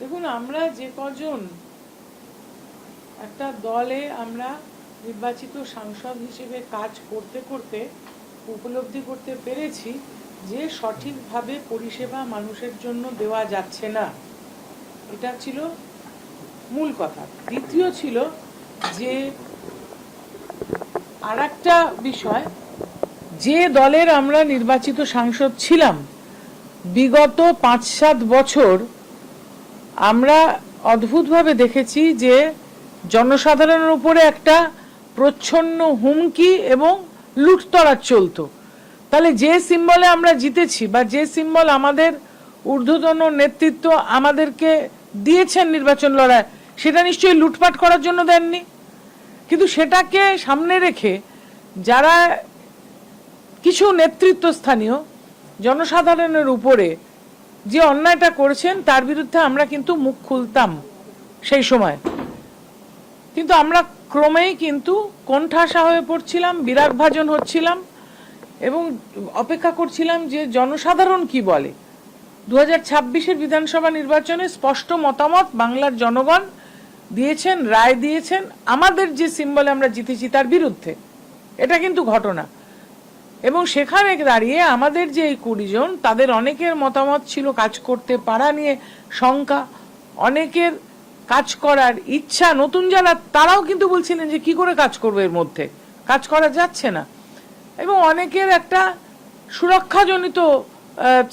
দেখুন, আমরা যে কজন একটা দলে আমরা নির্বাচিত সাংসদ হিসেবে কাজ করতে করতে উপলব্ধি করতে পেরেছি যে সঠিকভাবে পরিষেবা মানুষের জন্য দেওয়া যাচ্ছে না, এটা ছিল মূল কথা। দ্বিতীয় ছিল যে আর একটা বিষয়, যে দলের আমরা নির্বাচিত সাংসদ ছিলাম বিগত ৫-৭ বছর আমরা অদ্ভুতভাবে দেখেছি যে জনসাধারণের উপরে একটা প্রচ্ছন্ন হুমকি এবং লুটতরাজ চলতো। তাহলে যে সিম্বলে আমরা জিতেছি বা যে সিম্বল আমাদের ঊর্ধ্বতন নেতৃত্ব আমাদেরকে দিয়েছেন নির্বাচন লড়াই, সেটা নিশ্চয়ই লুটপাট করার জন্য দেননি। কিন্তু সেটাকে সামনে রেখে যারা কিছু নেতৃত্বস্থানীয় জনসাধারণের উপরে যে অন্যায়টা করেছেন তার বিরুদ্ধে আমরা কিন্তু মুখ খুলতাম সেই সময়, কিন্তু আমরা ক্রমেই কিন্তু কোণঠাসা হয়ে পড়ছিলাম, বিরাগভাজন হচ্ছিলাম এবং অপেক্ষা করছিলাম যে জনসাধারণ কি বলে। 2026-এর বিধানসভা নির্বাচনে স্পষ্ট মতামত বাংলার জনগণ দিয়েছেন, রায় দিয়েছেন আমাদের যে সিম্বলে আমরা জিতেছি তার বিরুদ্ধে। এটা কিন্তু ঘটনা। এবং সেখানে দাঁড়িয়ে আমাদের যে এই 20 জন, তাদের অনেকের মতামত ছিল কাজ করতে পারা নিয়ে শঙ্কা, অনেকের কাজ করার ইচ্ছা, নতুন যারা তারাও কিন্তু বলছিলেন যে কি করে কাজ করবে, এর মধ্যে কাজ করা যাচ্ছে না। এবং অনেকের একটা সুরক্ষাজনিত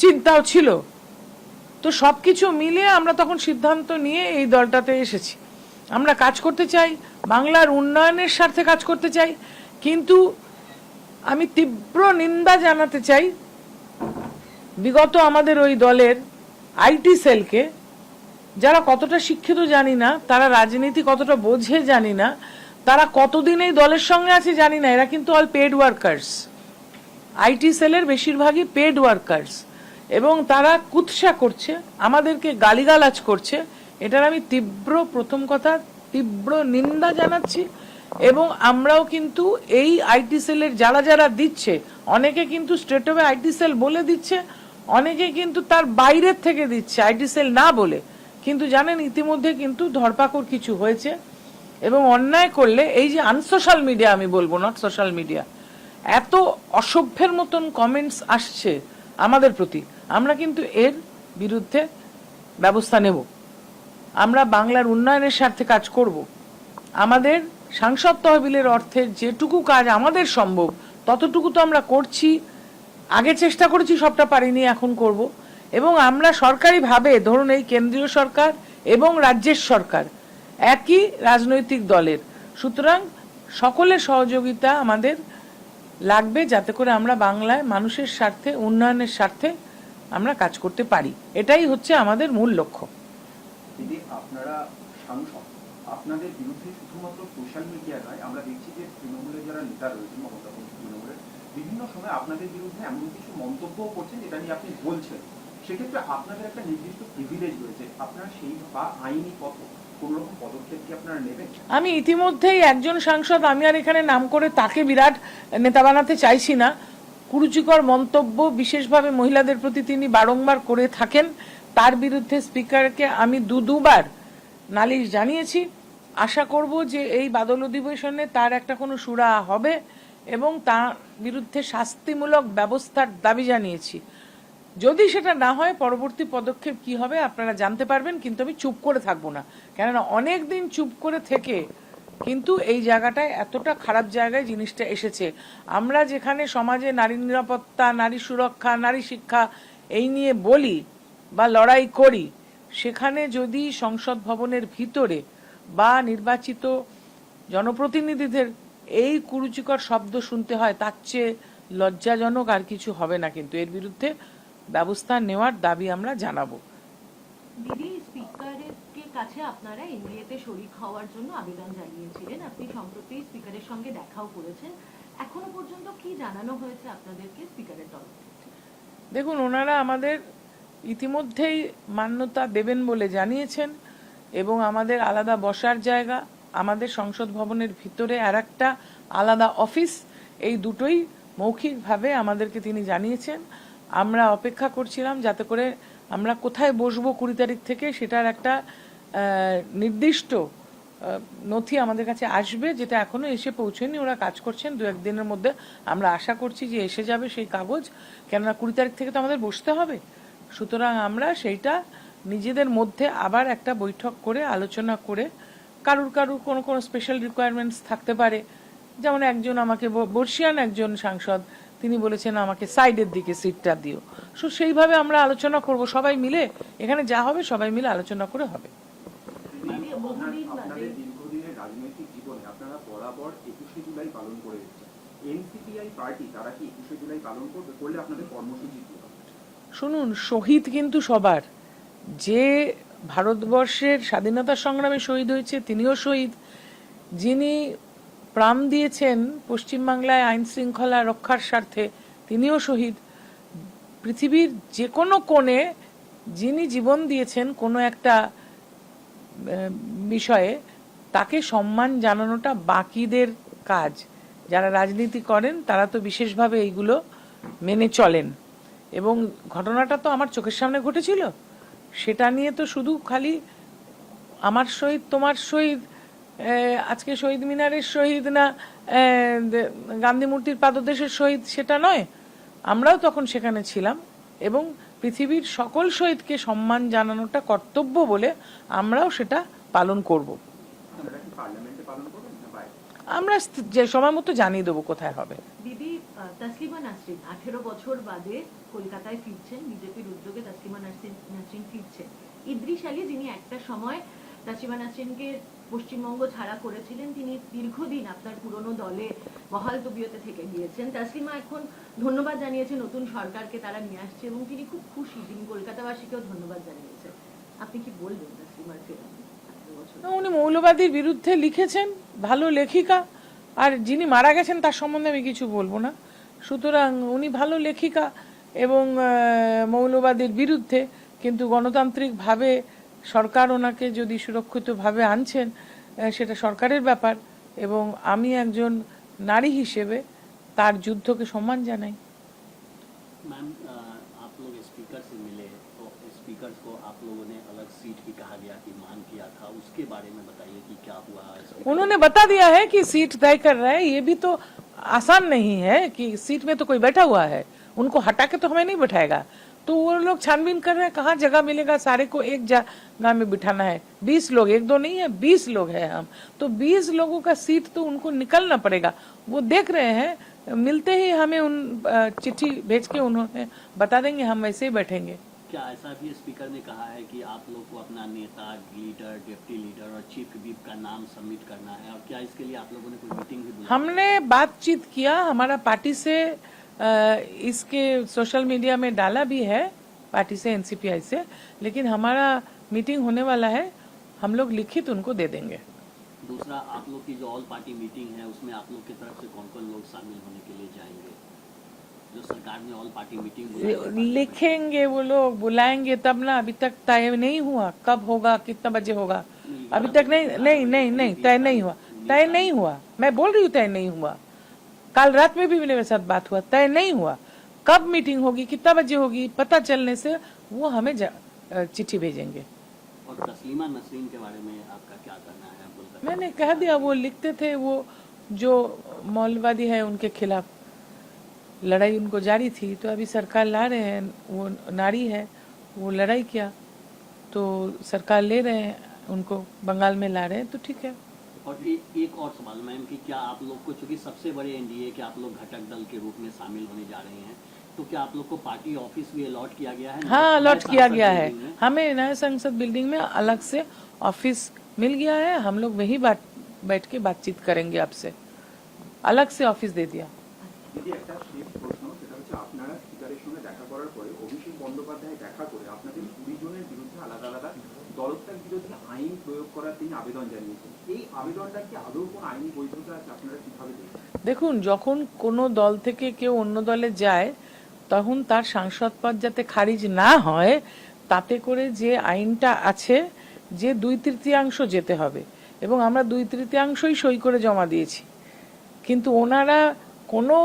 চিন্তাও ছিল। তো সবকিছু মিলিয়ে আমরা তখন সিদ্ধান্ত নিয়ে এই দলটাতে এসেছি। আমরা কাজ করতে চাই, বাংলার উন্নয়নের স্বার্থে কাজ করতে চাই, কিন্তু আমি তীব্র নিন্দা জানাতে চাই বিগত আমাদের ওই দলের আইটি সেলকে, যারা কতটা শিক্ষিত জানি না, তারা রাজনীতি কতটা বোঝে জানি না, তারা কতদিন এই দলের সঙ্গে আছে জানি না, এরা কিন্তু অল পেড ওয়ার্কার্স। আইটি সেলের বেশিরভাগই পেড ওয়ার্কার্স এবং তারা কুৎসা করছে, আমাদেরকে গালিগালাজ করছে। এটার আমি প্রথম কথা তীব্র নিন্দা জানাচ্ছি। এবং আমরাও কিন্তু এই আইটি সেলের যারা যারা দিচ্ছে, অনেকে কিন্তু স্ট্রেট অফ আইটি সেল বলে দিচ্ছে, অনেকে কিন্তু তার বাইরের থেকে দিচ্ছে আইটি সেল না বলে। কিন্তু জানেন, ইতিমধ্যে কিন্তু ধরপাকড় কিছু হয়েছে এবং অন্যায় করলে এই যে আনসোশ্যাল মিডিয়া, আমি বলবো নট সোশ্যাল মিডিয়া, এত অসভ্যের মতন কমেন্টস আসছে আমাদের প্রতি, আমরা কিন্তু এর বিরুদ্ধে ব্যবস্থা নেব। আমরা বাংলার উন্নয়নের স্বার্থে কাজ করব। আমাদের সাংসদ তহবিলের অর্থের যেটুকু কাজ আমাদের সম্ভব ততটুকু তো আমরা করছি, আগে চেষ্টা করেছি, সবটা পারিনি, এখন করব। এবং আমরা সরকারিভাবে, ধরুন এই কেন্দ্রীয় সরকার এবং রাজ্যের সরকার একই রাজনৈতিক দলের, সুতরাং সকলের সহযোগিতা আমাদের লাগবে যাতে করে আমরা বাংলায় মানুষের স্বার্থে, উন্নয়নের স্বার্থে আমরা কাজ করতে পারি। এটাই হচ্ছে আমাদের মূল লক্ষ্য। দিদি, আপনারা সাংসদ, আপনাদের বিরুদ্ধে শুধুমাত্র সোশ্যাল মিডিয়া নয়, আমরা দেখছি যে তৃণমূলের যারা নেতা রয়েছেন, মমতা তৃণমূলের বিভিন্ন সময় আপনাদের বিরুদ্ধে এমন কিছু মন্তব্যও করছেন যেটা নিয়ে আপনি বলছেন। সেক্ষেত্রে আপনাদের একটা নির্দিষ্ট প্রিভিলেজ রয়েছে, আপনারা সেই বা আইনি পথ কোন রকম পদক্ষেপ কি আপনারা নেবেন? আমি ইতিমধ্যেই একজন সাংসদ, আমি আর এখানে নাম করে তাকে বিরাট নেতা বানাতে চাইছি না, কুরুচিকর মন্তব্য বিশেষভাবে মহিলাদের প্রতি তিনি বারংবার করে থাকেন, তার বিরুদ্ধে স্পিকারকে আমি দুবার নালিশ জানিয়েছি। আশা করব যে এই বাদল অধিবেশনে তার একটা কোনো সুরাহা হবে এবং তার বিরুদ্ধে শাস্তিমূলক ব্যবস্থার দাবি জানিয়েছি। যদি সেটা না হয়, পরবর্তী পদক্ষেপ কি হবে আপনারা জানতে পারবেন, কিন্তু আমি চুপ করে থাকবো না। কেননা অনেক দিন চুপ করে থেকে কিন্তু এই জায়গাটায় এতটা খারাপ জায়গায় জিনিসটা এসেছে। আমরা যেখানে সমাজে নারী নিরাপত্তা, নারী সুরক্ষা, নারী শিক্ষা এই নিয়ে বলি বা লড়াই করি, সেখানে যদি সংসদ ভবনের ভিতরে বা নির্বাচিত জনপ্রতিনিধিদের এই কুরুচিকর শব্দ শুনতে হয়, তার চেয়ে লজ্জাজনক আর কিছু হবে না। কিন্তু এর বিরুদ্ধে ব্যবস্থা নেওয়ার দাবি আমরা জানাবো। দিদি, স্পিকারের কাছে আপনারা এনডিএতে শরিক হওয়ার জন্য আবেদন জানিয়েছিলেন, আপনি সম্প্রতি স্পিকারের সঙ্গে দেখাও করেছেন, এখনো পর্যন্ত কি জানানো হয়েছে আপনাদেরকে স্পিকারের তরফ থেকে? দেখুন, ওনারা আমাদের ইতিমধ্যেই মান্যতা দেবেন বলে জানিয়েছেন এবং আমাদের আলাদা বসার জায়গা, আমাদের সংসদ ভবনের ভিতরে আর একটা আলাদা অফিস, এই দুটোই মৌখিকভাবে আমাদেরকে তিনি জানিয়েছেন। আমরা অপেক্ষা করছিলাম যাতে করে আমরা কোথায় বসবো 20 তারিখ থেকে সেটার একটা নির্দিষ্ট নথি আমাদের কাছে আসবে, যেটা এখনো এসে পৌঁছয়নি। ওরা কাজ করছেন, 2-1 দিনের মধ্যে আমরা আশা করছি যে এসে যাবে সেই কাগজ, কেননা 20 তারিখ থেকে তো আমাদের বসতে হবে। সুতরাং আমরা সেইটা নিজেদের মধ্যে আবার একটা বৈঠক করে আলোচনা করে, কারুর কোনো স্পেশাল রিকোয়ারমেন্টস থাকতে পারে, যেমন একজন আমাকে বর্ষিয়ান একজন সাংসদ তিনি বলেছেন আমাকে সাইডের দিকে সিটটা দিও। সো সেইভাবে আমরা আলোচনা করব সবাই মিলে, এখানে যা হবে সবাই মিলে আলোচনা করে হবে। আপনাদের দীর্ঘদিনের রাজনৈতিক জীবনে আপনারা বরাবর 21শে জুলাই পালন করে এসেছেন। এনসিপিআই পার্টি তারা কি 21শে জুলাই পালন করবে? করলে আপনাদের কর্মসূচি কি হবে? শুনুন, শহীদ কিন্তু সবার। যে ভারতবর্ষের স্বাধীনতা সংগ্রামে শহীদ হয়েছে তিনিও শহীদ, যিনি প্রাণ দিয়েছেন পশ্চিমবাংলায় আইন শৃঙ্খলা রক্ষার স্বার্থে তিনিও শহীদ। পৃথিবীর যে কোনো কোণে যিনি জীবন দিয়েছেন কোনো একটা বিষয়ে, তাকে সম্মান জানানোটা বাকিদের কাজ। যারা রাজনীতি করেন তারা তো বিশেষভাবে এইগুলো মেনে চলেন, এবং ঘটনাটা তো আমার চোখের সামনে ঘটেছিল। সেটা নিয়ে তো শুধু খালি আমার শহীদ তোমার শহীদ, আজকে শহীদ মিনারের শহীদ না গান্ধী মূর্তির পাদদেশের শহীদ সেটা নয়। আমরাও তখন সেখানে ছিলাম, এবং পৃথিবীর সকল শহীদকে সম্মান জানানোটা কর্তব্য বলে আমরাও সেটা পালন করব। আমরা যে সময় মতো জানিয়ে দেবো কোথায় হবে। দিদি, তাসলিমা নাসরিন 18 বছর বাদে কলকাতায় ফিরছেন, বিজেপির উদ্যোগে তাসলিমা নাসরিন ফিরছেন। ইদ্রিস আলী, যিনি একটা সময় তাসলিমা নাসরিনকে পশ্চিমবঙ্গ ছাড়া করেছিলেন, তিনি দীর্ঘদিন আপনার পুরনো দলে বহাল তবিয়তে থেকে গিয়েছেন। তাসলিমা এখন ধন্যবাদ জানিয়েছে নতুন সরকারকে, তারা নিয়ে আসছে, এবং তিনি খুব খুশি, তিনি কলকাতাবাসীকেও ধন্যবাদ জানিয়েছেন। আপনি কি বলবেন তাসলিমার ফেরা? উনি মৌলবাদীর বিরুদ্ধে লিখেছেন, ভালো লেখিকা, আর যিনি মারা গেছেন তার সম্বন্ধে আমি কিছু বলবো না। সুতরাং উনি ভালো লেখিকা এবং মৌলবাদীর বিরুদ্ধে, কিন্তু গণতান্ত্রিকভাবে সরকার ওনাকে যদি সুরক্ষিতভাবে আনছেন সেটা সরকারের ব্যাপার, এবং আমি একজন নারী হিসেবে তার যুদ্ধকে সম্মান জানাই। मैम, आप लोग स्पीकर से मिले तो स्पीकर को आप लोगों ने अलग सीट की कहा गया कि मांग किया था, उसके बारे में बताइए कि क्या हुआ? उन्होंने बता दिया है कि सीट तय कर रहे हैं। ये भी तो आसान नहीं है कि सीट में तो कोई बैठा हुआ है, उनको हटा के तो हमें नहीं बैठाएगा। तो वो लोग छानबीन कर रहे हैं कहाँ जगह मिलेगा, सारे को एक जगह में बिठाना है। 20 लोग, 1-2 नहीं है, 20 लोग हैं हम, तो 20 लोगों का सीट तो उनको निकलना पड़ेगा। वो देख रहे हैं, मिलते ही हमें उन चिट्ठी भेज के उन्होंने बता देंगे, हम वैसे ही बैठेंगे। क्या ऐसा भी स्पीकर ने कहा है कि आप लोग को अपना नेता, लीडर, डिप्टी लीडर और चीफ व्हिप का नाम सबमिट करना है, और क्या इसके लिए आप लोगों ने कोई मीटिंग भी बुलाई? हमने बातचीत किया, हमारा पार्टी से इसके सोशल मीडिया में डाला भी है, पार्टी से, एनसीपीआई से, लेकिन हमारा मीटिंग होने वाला है, हम लोग लिखित उनको दे देंगे। दूसरा, आप लोग की जो ऑल पार्टी मीटिंग है उसमें आप लोग की तरफ से कौन कौन लोग शामिल होने के लिए जाएंगे? जो सरकार ने ऑल पार्टी मीटिंग लिखेंगे वो लोग, बुलाएंगे तब ना। अभी तक तय नहीं हुआ कब होगा, कितना बजे होगा, अभी तक नहीं तय नहीं हुआ, तय नहीं हुआ। मैं बोल रही हूँ तय नहीं हुआ। कल रात में भी मेरे साथ बात हुआ, तय नहीं हुआ। कब मीटिंग होगी, कितना बजे होगी, पता चलने से वो हमें चिट्ठी भेजेंगे। और तस्लीमा नसरीन के बारे में आपका क्या करना है? मैंने कह दिया, वो लिखते थे, वो जो मौलवादी है उनके खिलाफ लड़ाई उनको जारी थी, तो अभी सरकार ला रहे हैं, वो नारी है, वो लड़ाई किया तो सरकार ले रहे हैं, उनको बंगाल में ला रहे हैं, तो ठीक है। और एक और सवाल मैम, कि क्या आप लोग को, चूंकि सबसे बड़े एनडीए के आप लोग घटक दल के रूप में शामिल होने जा रहे हैं, तो क्या आप लोग को पार्टी ऑफिस भी अलॉट किया गया है? हाँ, अलॉट किया गया है, हमें नया संसद बिल्डिंग में अलग से ऑफिस मिल गया है। हम लोग वही बैठ के बातचीत करेंगे आपसे, अलग से ऑफिस दे दिया। দিদি, একটা শেষ প্রশ্ন, সেটা হচ্ছে আপনারা স্পিকারের সঙ্গে দেখা করার পরে অভিষেক বন্দ্যোপাধ্যায় দেখা করে আপনাদের 20 জনের বিরুদ্ধে আলাদা আলাদা দলত্যাগ বিরোধী আইন প্রয়োগ করার তিনি আবেদন জানিয়েছেন। এই আবেদনটা কি আদৌ কোনো আইনি বৈধতা আছে? আপনারা কিভাবে দেখছেন? দেখুন, যখন কোনো দল থেকে কেউ অন্য দলে যায়, তখন তার সাংসদ পদ যাতে খারিজ না হয়, তাতে করে যে আইনটা আছে যে 2/3 যেতে হবে, এবং আমরা 2/3 সই করে জমা দিয়েছি। কিন্তু ওনারা কোনো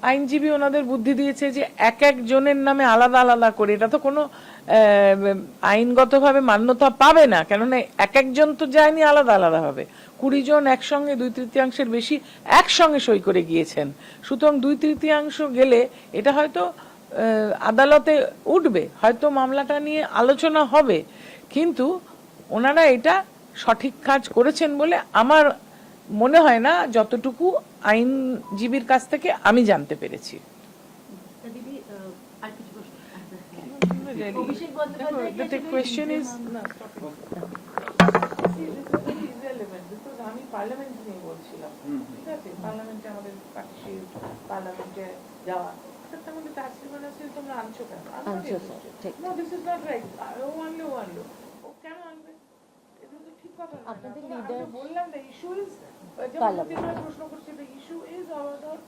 আইনজীবী ওনাদের বুদ্ধি দিয়েছে যে এক একজনের নামে আলাদা আলাদা করে, এটা তো কোনো আইনগতভাবে মান্যতা পাবে না, কেননা এক একজন তো যায়নি আলাদা আলাদা ভাবে। 20 জন একসঙ্গে 2/3 বেশি একসঙ্গে সই করে গিয়েছেন। সুতরাং 2/3 গেলে এটা হয়তো আদালতে উঠবে, হয়তো মামলাটা নিয়ে আলোচনা হবে, কিন্তু ওনারা এটা সঠিক কাজ করেছেন বলে আমার মনে হয় না, যতটুকু আইনজীবীর কাছ থেকে আমি জানতে পেরেছি। তা দিদি আর কিছু প্রশ্ন অভিষেক The question is আমি পার্লামেন্ট নিয়ে বলছিলাম, ঠিক আছে, পার্লামেন্টে আমাদের পার্লামেন্টে যাওয়া, আমাদের তাসলিমা নাসরিন তোমরা আনছো কেন? No, this is not right. ও আনলো ও কেন আনবে? এগুলো তো ঠিক কথা না। আপনাদের আমরা leader বললাম the issue is, যেমন প্রশ্ন করছে, the issue is about